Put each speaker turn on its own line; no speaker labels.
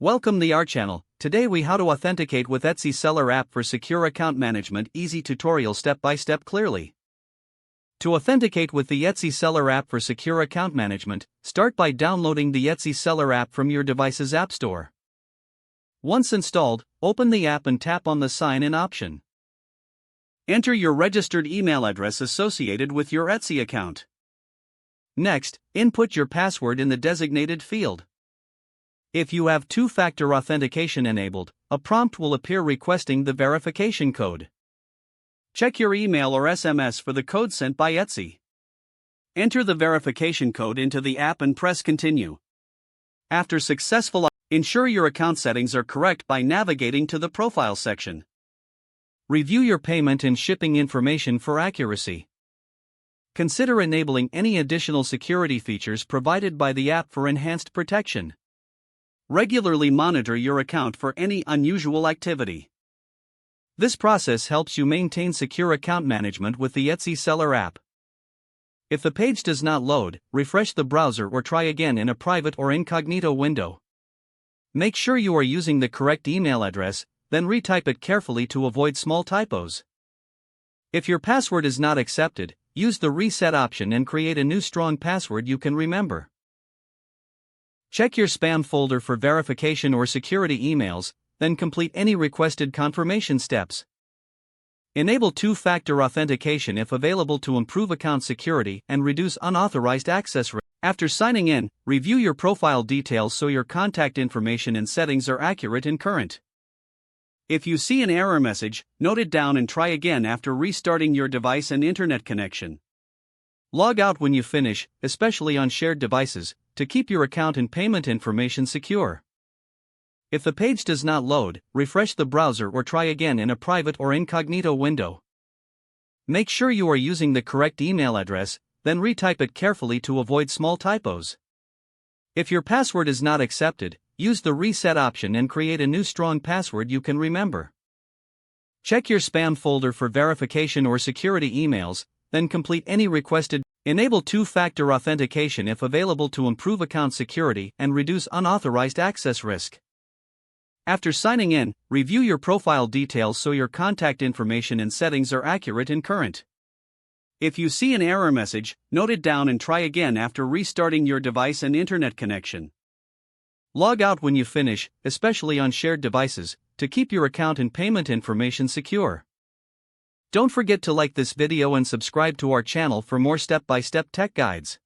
Welcome to our channel. Today we how to authenticate with Etsy seller app for secure account management. Easy tutorial step by step clearly. To authenticate with the Etsy seller app for secure account management, start by downloading the Etsy seller app from your device's app store. Once installed, open the app and tap on the sign in option. Enter your registered email address associated with your Etsy account. Next, input your password in the designated field. If you have two-factor authentication enabled, a prompt will appear requesting the verification code. Check your email or SMS for the code sent by Etsy. Enter the verification code into the app and press continue. After successful, ensure your account settings are correct by navigating to the profile section. Review your payment and shipping information for accuracy. Consider enabling any additional security features provided by the app for enhanced protection. Regularly monitor your account for any unusual activity. This process helps you maintain secure account management with the Etsy seller app. If the page does not load, refresh the browser or try again in a private or incognito window. Make sure you are using the correct email address, then retype it carefully to avoid small typos. If your password is not accepted, use the reset option and create a new strong password you can remember. Check your spam folder for verification or security emails, then complete any requested confirmation steps. Enable two-factor authentication if available to improve account security and reduce unauthorized access risk. After signing in, review your profile details so your contact information and settings are accurate and current. If you see an error message, note it down and try again after restarting your device and internet connection. Log out when you finish, especially on shared devices, to keep your account and payment information secure. If the page does not load, refresh the browser or try again in a private or incognito window. Make sure you are using the correct email address, then retype it carefully to avoid small typos. If your password is not accepted, use the reset option and create a new strong password you can remember. Check your spam folder for verification or security emails, then complete any requested. Enable two-factor authentication if available to improve account security and reduce unauthorized access risk. After signing in, review your profile details so your contact information and settings are accurate and current. If you see an error message, note it down and try again after restarting your device and internet connection. Log out when you finish, especially on shared devices, to keep your account and payment information secure. Don't forget to like this video and subscribe to our channel for more step-by-step tech guides.